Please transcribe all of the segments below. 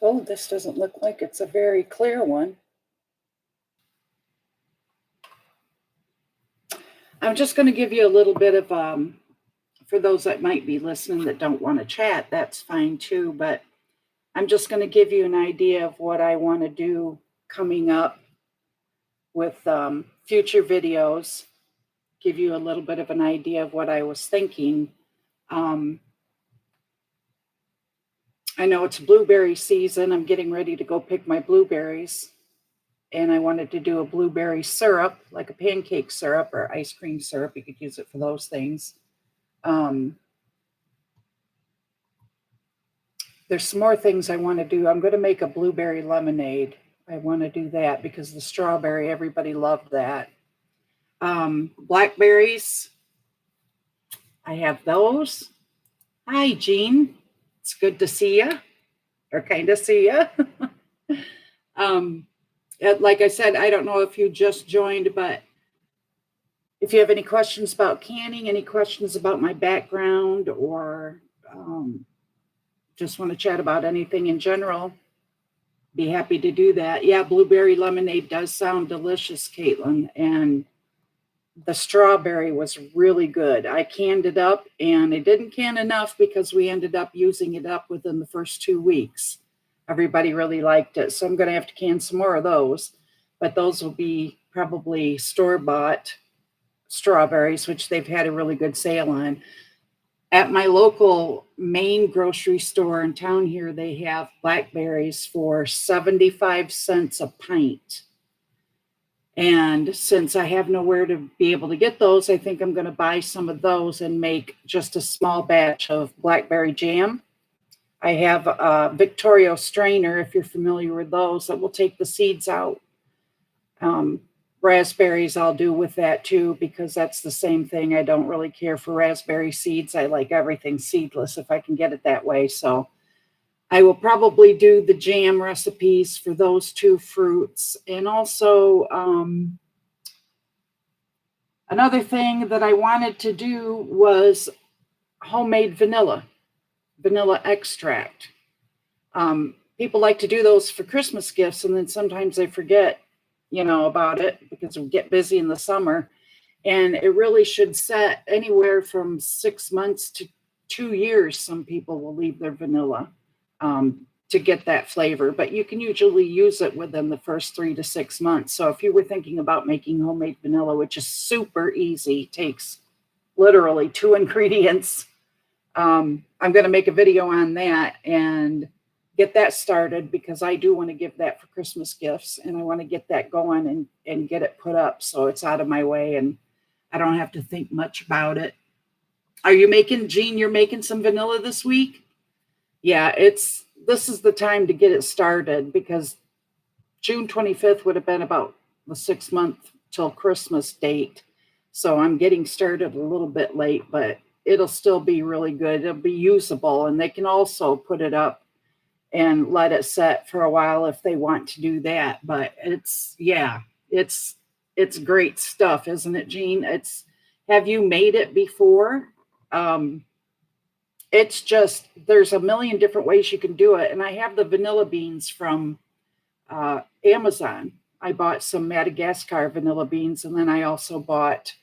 Oh, this doesn't look like it's a very clear one. I'm just going to give you a little bit of, for those that might be listening that don't want to chat, that's fine too. But I'm just going to give you an idea of what I want to do coming up with future videos, give you a little bit of an idea of what I was thinking. I know it's blueberry season. I'm getting ready to go pick my blueberries. And I wanted to do a blueberry syrup, like a pancake syrup or ice cream syrup. You could use it for those things. There's some more things I want to do. I'm going to make a blueberry lemonade. I want to do that because the strawberry, everybody loved that. Blackberries, I have those. Hi, Jean. It's good to see you, or kind of see you. Like I said, I don't know if you just joined, but if you have any questions about canning, any questions about my background, or just want to chat about anything in general, be happy to do that. Yeah, blueberry lemonade does sound delicious, Caitlin. And the strawberry was really good. I canned it up, and it didn't can enough because we ended up using it up within the first 2 weeks. Everybody really liked it. So I'm going to have to can some more of those. But those will be probably store-bought strawberries, which they've had a really good sale on. At my local main grocery store in town here, they have blackberries for 75 cents a pint. And since I have nowhere to be able to get those, I think I'm going to buy some of those and make just a small batch of blackberry jam. I have a Victoria strainer, if you're familiar with those, that will take the seeds out. Raspberries I'll do with that too, because that's the same thing. I don't really care for raspberry seeds. I like everything seedless if I can get it that way. So I will probably do the jam recipes for those two fruits. And also another thing that I wanted to do was homemade vanilla extract. People like to do those for Christmas gifts, and then sometimes they forget, about it because we get busy in the summer. And it really should set anywhere from 6 months to 2 years. Some people will leave their vanilla to get that flavor, but you can usually use it within the first 3 to 6 months. So if you were thinking about making homemade vanilla, which is super easy, takes literally 2 ingredients. I'm going to make a video on that and get that started because I do want to give that for Christmas gifts, and I want to get that going and get it put up so it's out of my way and I don't have to think much about it. Are you making, Jean, you're making some vanilla this week? Yeah, this is the time to get it started because June 25th would have been about the 6 month till Christmas date. So I'm getting started a little bit late, but it'll still be really good. It'll be usable, and they can also put it up and let it set for a while if they want to do that. But it's great stuff, isn't it, Jean? Have you made it before? It's just, there's a million different ways you can do it. And I have the vanilla beans from Amazon. I bought some Madagascar vanilla beans, and then I also bought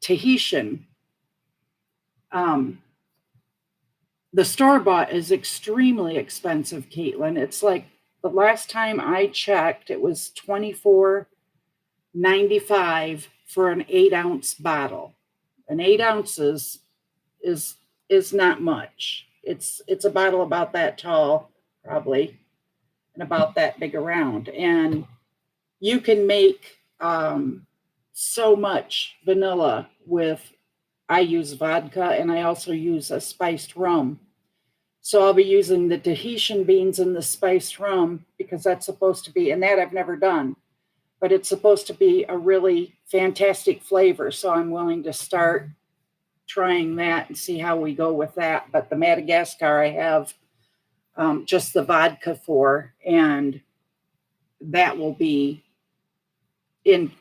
Tahitian. The store-bought is extremely expensive, Caitlin. It's like the last time I checked, it was $24.95 for an 8-ounce bottle. And 8 ounces is not much. It's a bottle about that tall, probably, and about that big around. And you can make so much vanilla with, I use vodka, and I also use a spiced rum. So I'll be using the Tahitian beans and the spiced rum because that's supposed to be, and that I've never done, but it's supposed to be a really fantastic flavor. So I'm willing to start trying that and see how we go with that. But the Madagascar I have just the vodka for, and that will be in,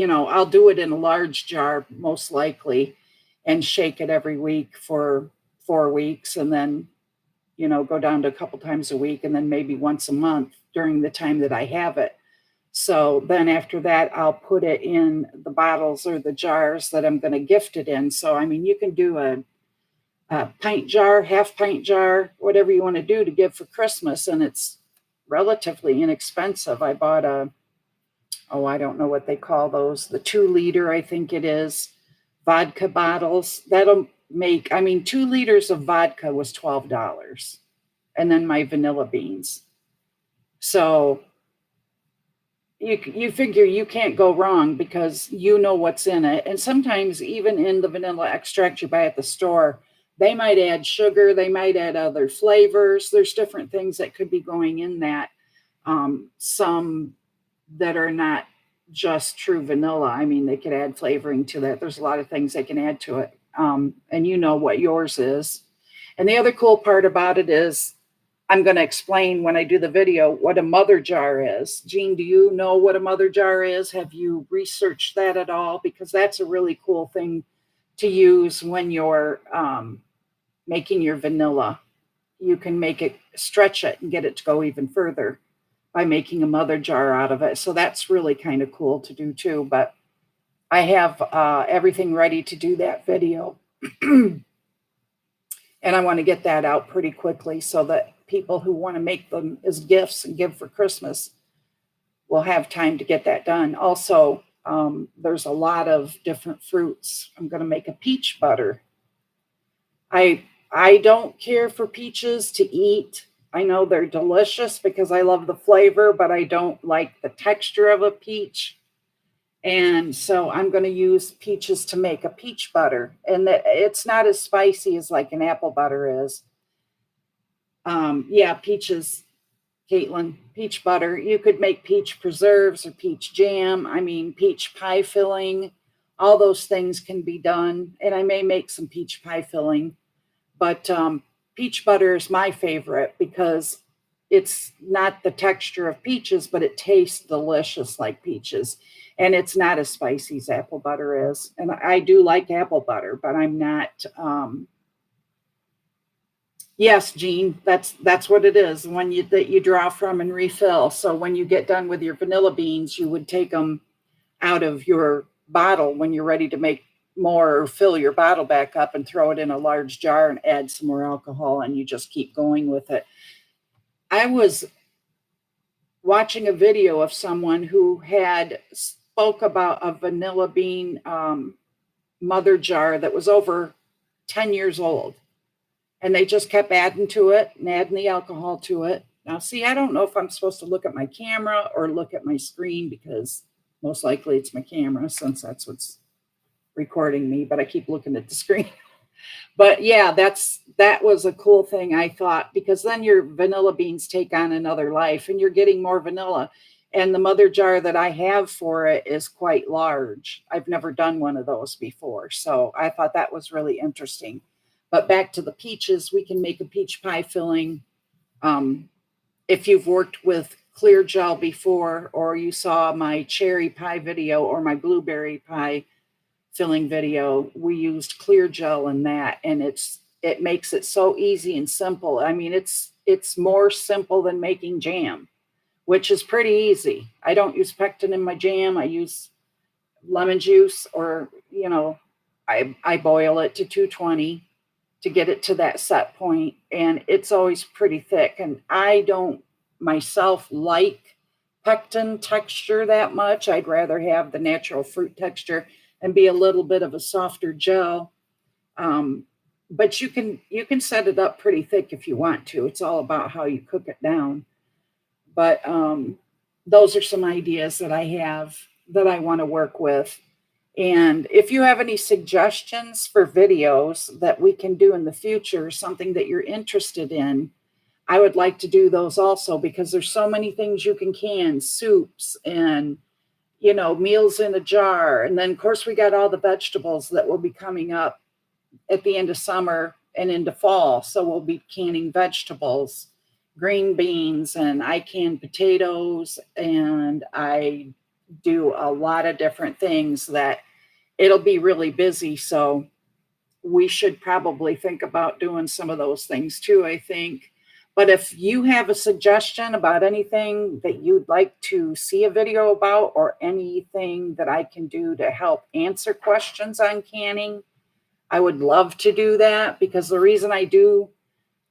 I'll do it in a large jar most likely and shake it every week for 4 weeks, and then go down to a couple times a week and then maybe once a month during the time that I have it. So then after that, I'll put it in the bottles or the jars that I'm going to gift it in. So, I mean, you can do a pint jar, half pint jar, whatever you want to do to give for Christmas. And it's relatively inexpensive. I bought I don't know what they call those, the 2 liter, I think it is, vodka bottles. That'll make, 2 liters of vodka was $12. And then my vanilla beans. So you figure you can't go wrong because you know what's in it. And sometimes even in the vanilla extract you buy at the store, they might add sugar, they might add other flavors. There's different things that could be going in that. Some that are not just true vanilla. I mean, they could add flavoring to that. There's a lot of things they can add to it. And you know what yours is. And the other cool part about it is I'm going to explain when I do the video what a mother jar is. Jean, do you know what a mother jar is? Have you researched that at all? Because that's a really cool thing to use when you're making your vanilla. You can make it, stretch it, and get it to go even further by making a mother jar out of it. So that's really kind of cool to do too. But I have everything ready to do that video. And I want to get that out pretty quickly so that people who want to make them as gifts and give for Christmas will have time to get that done. Also, there's a lot of different fruits. I'm going to make a peach butter. I don't care for peaches to eat. I know they're delicious because I love the flavor, but I don't like the texture of a peach. And so I'm going to use peaches to make a peach butter. And it's not as spicy as like an apple butter is. Peaches, Caitlin, peach butter. You could make peach preserves or peach jam. Peach pie filling. All those things can be done. And I may make some peach pie filling. But peach butter is my favorite because it's not the texture of peaches, but it tastes delicious like peaches. And it's not as spicy as apple butter is. And I do like apple butter, but I'm not. Yes, Jean, that's what it is. One that you draw from and refill. So when you get done with your vanilla beans, you would take them out of your bottle when you're ready to make more or fill your bottle back up and throw it in a large jar and add some more alcohol, and you just keep going with it. I was watching a video of someone who had spoke about a vanilla bean mother jar that was over 10 years old. And they just kept adding to it and adding the alcohol to it. Now, see, I don't know if I'm supposed to look at my camera or look at my screen because most likely it's my camera since that's what's recording me, but I keep looking at the screen. But yeah, that was a cool thing, I thought, because then your vanilla beans take on another life and you're getting more vanilla. And the mother jar that I have for it is quite large. I've never done one of those before. So I thought that was really interesting. But back to the peaches, we can make a peach pie filling. If you've worked with clear gel before, or you saw my cherry pie video or my blueberry pie filling video, we used clear gel in that, and it makes it so easy and simple. It's more simple than making jam, which is pretty easy. I don't use pectin in my jam. I use lemon juice, or I boil it to 220 to get it to that set point, and it's always pretty thick. And I don't myself like pectin texture that much. I'd rather have the natural fruit texture and be a little bit of a softer gel. But you can set it up pretty thick if you want to. It's all about how you cook it down. But those are some ideas that I have that I want to work with. And if you have any suggestions for videos that we can do in the future, something that you're interested in, I would like to do those also, because there's so many things you can soups and, meals in a jar. And then, of course, we got all the vegetables that will be coming up at the end of summer and into fall. So we'll be canning vegetables, green beans, and I can potatoes, and I do a lot of different things that it'll be really busy. So we should probably think about doing some of those things too, I think. But if you have a suggestion about anything that you'd like to see a video about, or anything that I can do to help answer questions on canning, I would love to do that, because the reason I do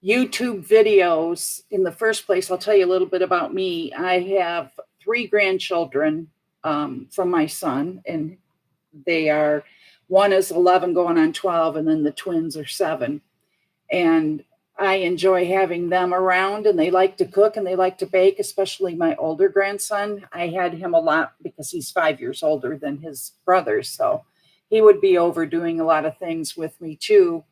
YouTube videos in the first place, I'll tell you a little bit about me. I have 3 grandchildren from my son, and they are, one is 11 going on 12, and then the twins are 7. And I enjoy having them around, and they like to cook and they like to bake, especially my older grandson. I had him a lot because he's 5 years older than his brothers. So he would be over doing a lot of things with me too.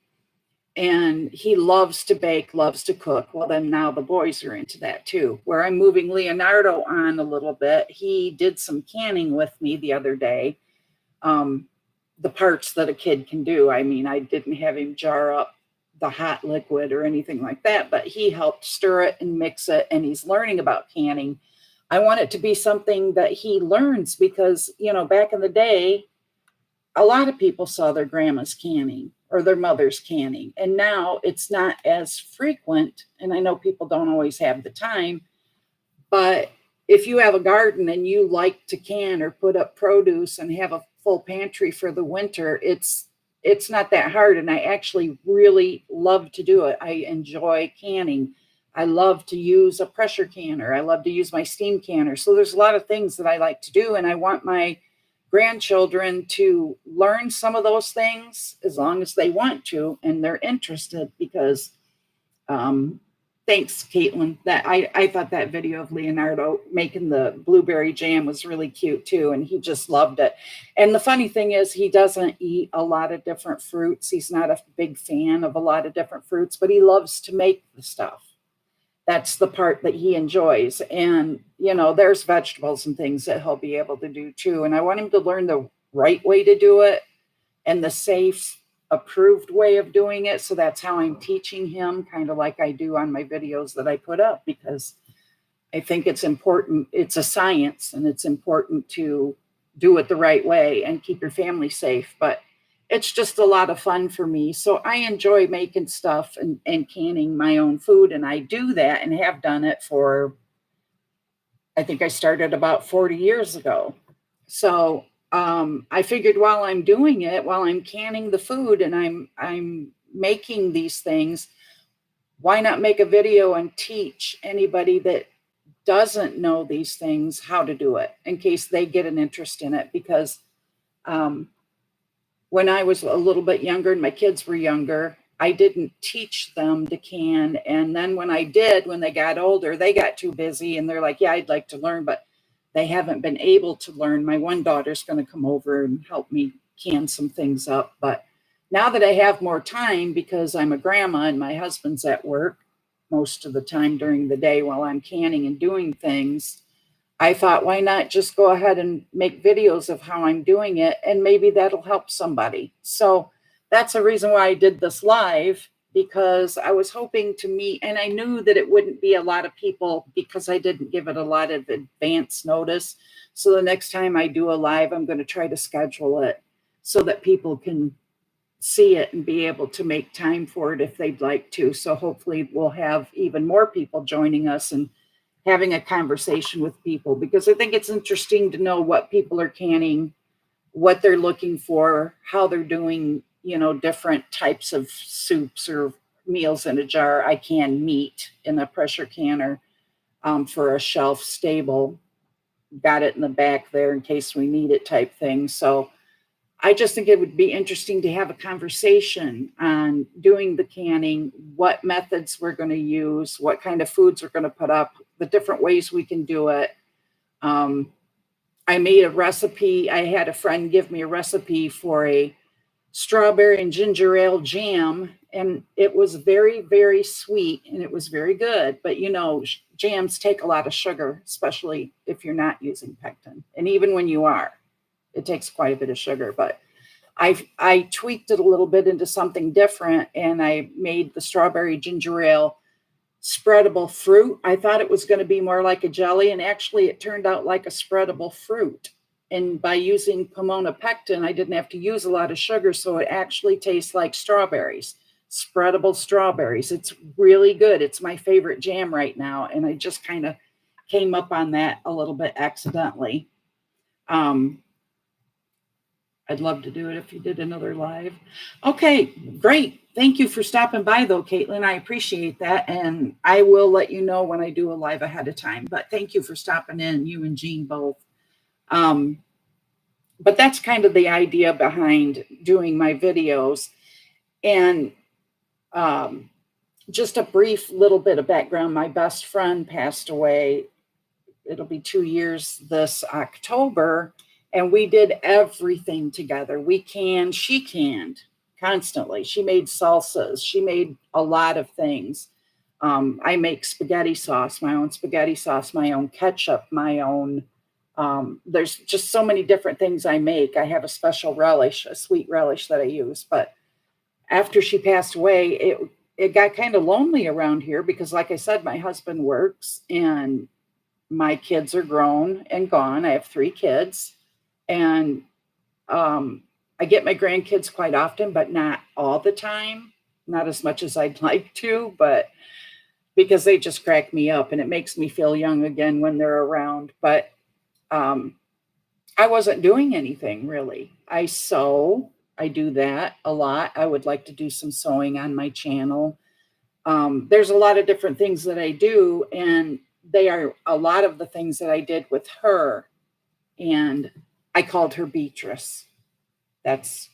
And he loves to bake, loves to cook. Well, then now the boys are into that too. Where I'm moving Leonardo on a little bit, he did some canning with me the other day. The parts that a kid can do. I mean, I didn't have him jar up the hot liquid or anything like that, but he helped stir it and mix it, and he's learning about canning. I want it to be something that he learns, because, you know, back in the day, a lot of people saw their grandmas canning or their mothers canning, and now it's not as frequent. And I know people don't always have the time, but if you have a garden and you like to can or put up produce and have a full pantry for the winter, it's not that hard. And I actually really love to do it. I enjoy canning. I love to use a pressure canner. I love to use my steam canner. So there's a lot of things that I like to do. And I want my grandchildren to learn some of those things, as long as they want to and they're interested, because thanks, Caitlin. That I thought that video of Leonardo making the blueberry jam was really cute too, and he just loved it. And the funny thing is, he doesn't eat a lot of different fruits. He's not a big fan of a lot of different fruits, but he loves to make the stuff. That's the part that he enjoys. And, you know, there's vegetables and things that he'll be able to do too. And I want him to learn the right way to do it and the safe, approved way of doing it. So that's how I'm teaching him, kind of like I do on my videos that I put up, because I think it's important. It's a science, and it's important to do it the right way and keep your family safe. But it's just a lot of fun for me. So I enjoy making stuff and canning my own food. And I do that and have done it for, I think I started about 40 years ago. So I figured while I'm doing it, while I'm canning the food and I'm making these things, why not make a video and teach anybody that doesn't know these things how to do it, in case they get an interest in it. Because when I was a little bit younger and my kids were younger, I didn't teach them to can. And then when I did, when they got older, they got too busy and they're like, yeah, I'd like to learn, but they haven't been able to learn. My one daughter's going to come over and help me can some things up. But now that I have more time, because I'm a grandma and my husband's at work most of the time during the day while I'm canning and doing things, I thought, why not just go ahead and make videos of how I'm doing it, and maybe that'll help somebody. So that's the reason why I did this live, because I was hoping to meet, and I knew that it wouldn't be a lot of people because I didn't give it a lot of advance notice. So the next time I do a live, I'm going to try to schedule it so that people can see it and be able to make time for it if they'd like to. So hopefully we'll have even more people joining us and having a conversation with people, because I think it's interesting to know what people are canning, what they're looking for, how they're doing, you know, different types of soups or meals in a jar. I can meat in a pressure canner for a shelf stable. Got it in the back there in case we need it type thing. So I just think it would be interesting to have a conversation on doing the canning, what methods we're going to use, what kind of foods we're going to put up, the different ways we can do it. I made a recipe. I had a friend give me a recipe for a strawberry and ginger ale jam, and it was very, very sweet, and it was very good. But, you know, jams take a lot of sugar, especially if you're not using pectin. And even when you are, it takes quite a bit of sugar. But I tweaked it a little bit into something different, and I made the strawberry ginger ale spreadable fruit. I thought it was going to be more like a jelly, and actually it turned out like a spreadable fruit. And by using Pomona pectin, I didn't have to use a lot of sugar, so it actually tastes like strawberries, spreadable strawberries. It's really good. It's my favorite jam right now, and I just kind of came up on that a little bit accidentally. Um, I'd love to do it if you did another live. Okay, great. Thank you for stopping by, though, Caitlin. I appreciate that, and I will let you know when I do a live ahead of time. But thank you for stopping in, you and Jean both. But that's kind of the idea behind doing my videos. And just a brief little bit of background. My best friend passed away. It'll be 2 years this October. And we did everything together. She canned constantly. She made salsas. She made a lot of things. I make spaghetti sauce, my own spaghetti sauce, my own ketchup, my own. There's just so many different things I make. I have a special relish, a sweet relish that I use. But after she passed away, it got kind of lonely around here because, like I said, my husband works and my kids are grown and gone. I have 3 kids. And I get my grandkids quite often, but not all the time, not as much as I'd like to, but because they just crack me up and it makes me feel young again when they're around. But I wasn't doing anything really. I sew, I do that a lot. I would like to do some sewing on my channel. There's a lot of different things that I do, and they are a lot of the things that I did with her. And I called her Beatrice. That's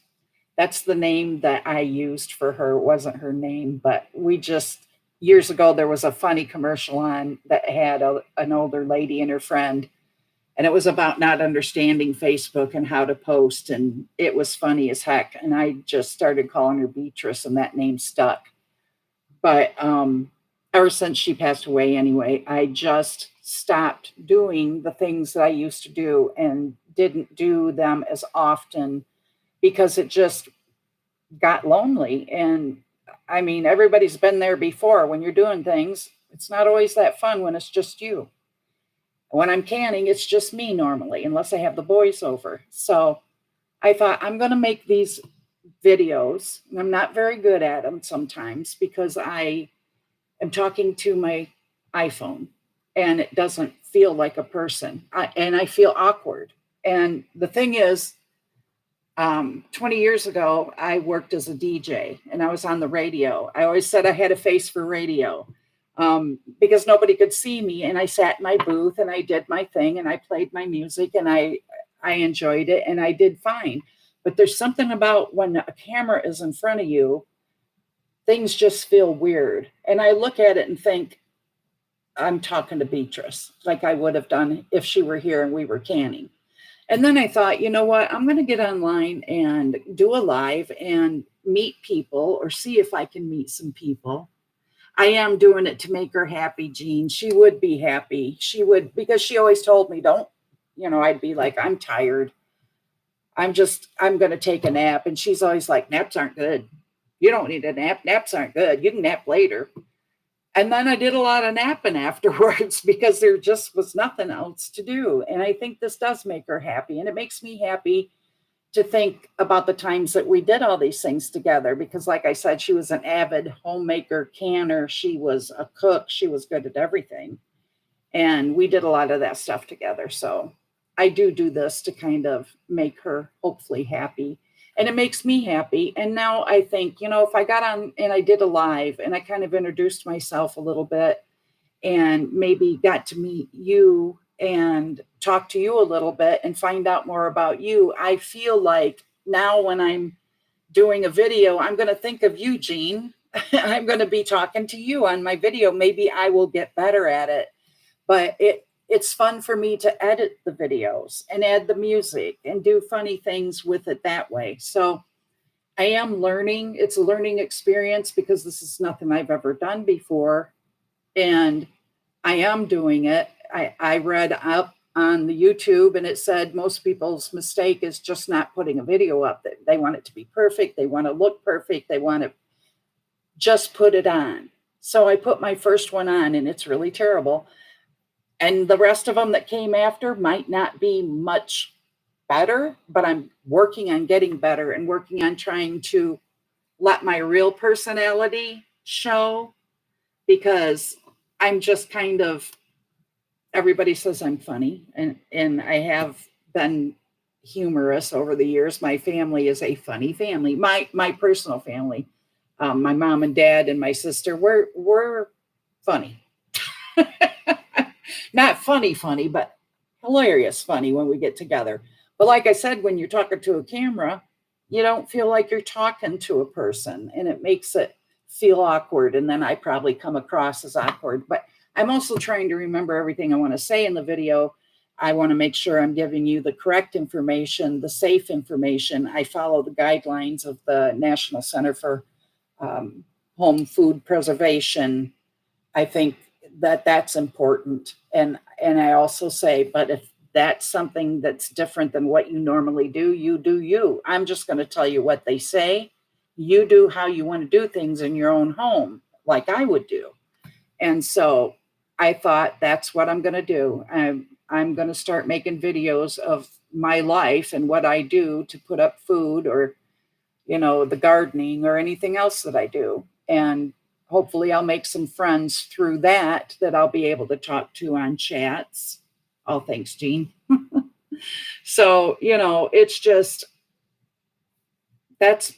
the name that I used for her. It wasn't her name, but years ago, there was a funny commercial on that had an older lady and her friend, and it was about not understanding Facebook and how to post, and it was funny as heck. And I just started calling her Beatrice, and that name stuck. But ever since she passed away anyway, I just stopped doing the things that I used to do and didn't do them as often because it just got lonely. And I mean, everybody's been there before. When you're doing things, it's not always that fun when it's just you. When I'm canning, it's just me normally, unless I have the boys over. So I thought, I'm going to make these videos. And I'm not very good at them sometimes because I am talking to my iPhone and it doesn't feel like a person. And I feel awkward. And the thing is, 20 years ago, I worked as a DJ and I was on the radio. I always said I had a face for radio because nobody could see me. And I sat in my booth and I did my thing and I played my music and I enjoyed it and I did fine. But there's something about when a camera is in front of you, things just feel weird. And I look at it and think, I'm talking to Beatrice, like I would have done if she were here and we were canning. And then I thought, you know what? I'm going to get online and do a live and meet people or see if I can meet some people. I am doing it to make her happy, Jean. She would be happy. She would, because she always told me, don't, I'd be like, I'm tired. I'm going to take a nap. And she's always like, naps aren't good. You don't need a nap. Naps aren't good. You can nap later. And then I did a lot of napping afterwards because there just was nothing else to do. And I think this does make her happy. And it makes me happy to think about the times that we did all these things together. Because like I said, she was an avid homemaker, canner. She was a cook. She was good at everything. And we did a lot of that stuff together. So I do this to kind of make her hopefully happy. And it makes me happy. And now I think, if I got on and I did a live and I kind of introduced myself a little bit and maybe got to meet you and talk to you a little bit and find out more about you, I feel like now when I'm doing a video, I'm going to think of you, Jean. I'm going to be talking to you on my video. Maybe I will get better at it. But it's fun for me to edit the videos and add the music and do funny things with it that way. So I am learning. It's a learning experience because this is nothing I've ever done before. And I am doing it. I read up on the YouTube and it said most people's mistake is just not putting a video up. They want it to be perfect. They want to look perfect. They want to just put it on. So I put my first one on and it's really terrible. And the rest of them that came after might not be much better, but I'm working on getting better and working on trying to let my real personality show, because I'm just kind of, everybody says I'm funny, and I have been humorous over the years. My family is a funny family. My personal family, my mom and dad and my sister, we're funny. Not funny, but hilarious funny when we get together. But like I said, when you're talking to a camera, you don't feel like you're talking to a person, and it makes it feel awkward. And then I probably come across as awkward. But I'm also trying to remember everything I want to say in the video. I want to make sure I'm giving you the correct information, the safe information. I follow the guidelines of the National Center for Home Food Preservation. I think that that's important. And I also say, but if that's something that's different than what you normally do, you do you. I'm just going to tell you what they say. You do how you want to do things in your own home, like I would do. And so I thought, that's what I'm going to do. I'm going to start making videos of my life and what I do to put up food, or, you know, the gardening or anything else that I do. And hopefully I'll make some friends through that I'll be able to talk to on chats. Oh, thanks, Jean. So, you know, it's just, that's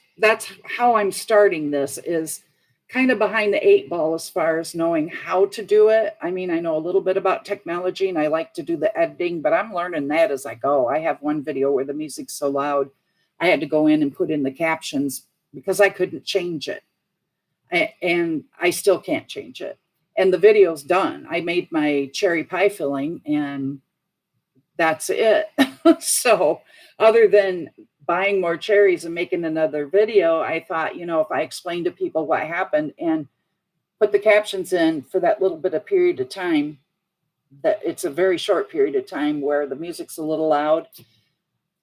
how I'm starting this, is kind of behind the 8 ball as far as knowing how to do it. I mean, I know a little bit about technology and I like to do the editing, but I'm learning that as I go. I have one video where the music's so loud, I had to go in and put in the captions because I couldn't change it. And I still can't change it. And the video's done. I made my cherry pie filling and that's it. So other than buying more cherries and making another video, I thought, you know, if I explain to people what happened and put the captions in for that little bit of period of time, that it's a very short period of time where the music's a little loud,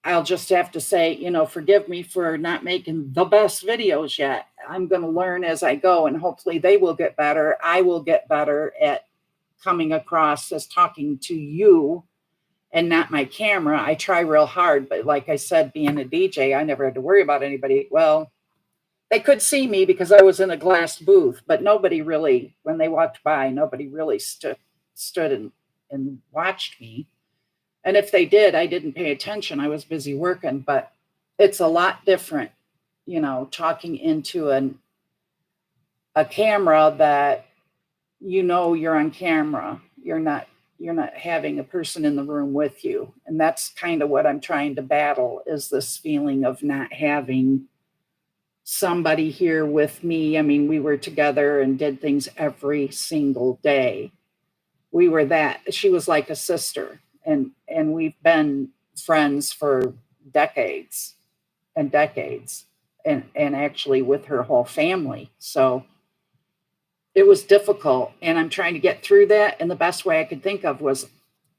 I'll just have to say, you know, forgive me for not making the best videos yet. I'm going to learn as I go, and hopefully they will get better. I will get better at coming across as talking to you and not my camera. I try real hard, but like I said, being a DJ, I never had to worry about anybody. Well, they could see me because I was in a glass booth, but nobody really, when they walked by, nobody really stood and watched me. And if they did, I didn't pay attention. I was busy working, but it's a lot different, you know, talking into a camera that, you know, you're on camera. You're not having a person in the room with you. And that's kind of what I'm trying to battle, is this feeling of not having somebody here with me. I mean, we were together and did things every single day. We were that, she was like a sister. And we've been friends for decades and decades, and actually with her whole family. So it was difficult, and I'm trying to get through that. And the best way I could think of was,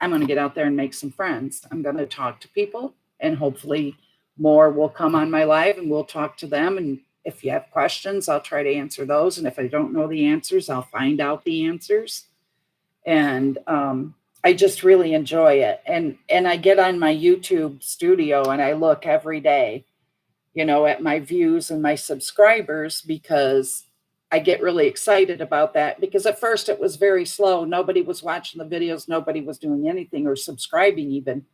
I'm going to get out there and make some friends. I'm going to talk to people, and hopefully more will come on my live and we'll talk to them. And if you have questions, I'll try to answer those. And if I don't know the answers, I'll find out the answers. And I just really enjoy it. And I get on my YouTube studio and I look every day, you know, at my views and my subscribers, because I get really excited about that. Because at first it was very slow. Nobody was watching the videos. Nobody was doing anything or subscribing even.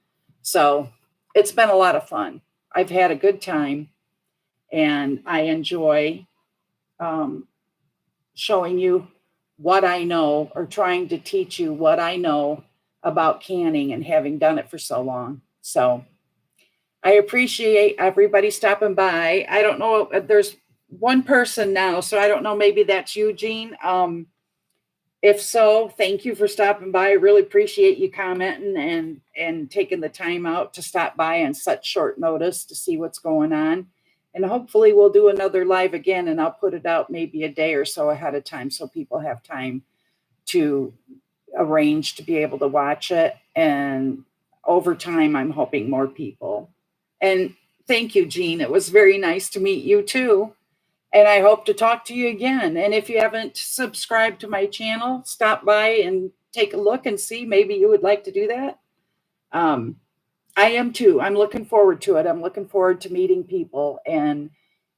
So it's been a lot of fun. I've had a good time, and I enjoy showing you what I know, or trying to teach you what I know about canning and having done it for so long. So I appreciate everybody stopping by. I don't know, there's one person now, so I don't know, maybe that's you, Jean. If so, thank you for stopping by. I really appreciate you commenting and taking the time out to stop by on such short notice to see what's going on. And hopefully we'll do another live again, and I'll put it out maybe a day or so ahead of time so people have time to arrange to be able to watch it. And over time, I'm hoping more people. And thank you, Jean. It was very nice to meet you too. And I hope to talk to you again. And if you haven't subscribed to my channel, stop by and take a look and see. Maybe you would like to do that. I am too. I'm looking forward to it. I'm looking forward to meeting people and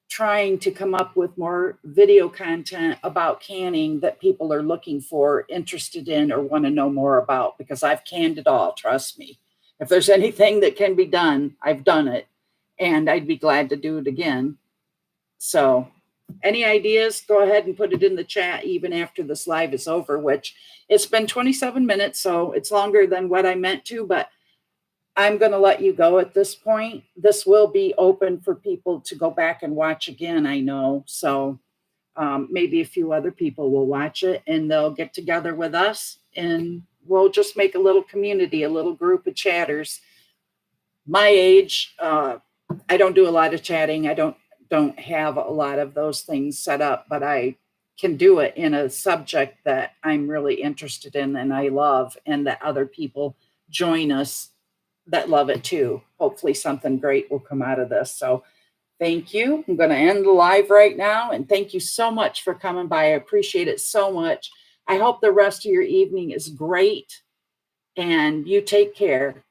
trying to come up with more video content about canning that people are looking for, interested in, or want to know more about, because I've canned it all, trust me. If there's anything that can be done, I've done it, and I'd be glad to do it again. So, any ideas, go ahead and put it in the chat even after this live is over, which it's been 27 minutes, so it's longer than what I meant to, but I'm going to let you go at this point. This will be open for people to go back and watch again, I know. So maybe a few other people will watch it and they'll get together with us and we'll just make a little community, a little group of chatters. My age, I don't do a lot of chatting. I don't have a lot of those things set up, but I can do it in a subject that I'm really interested in and I love, and that other people join us that love it too. Hopefully, something great will come out of this. So, thank you. I'm going to end the live right now. And thank you so much for coming by. I appreciate it so much. I hope the rest of your evening is great and you take care.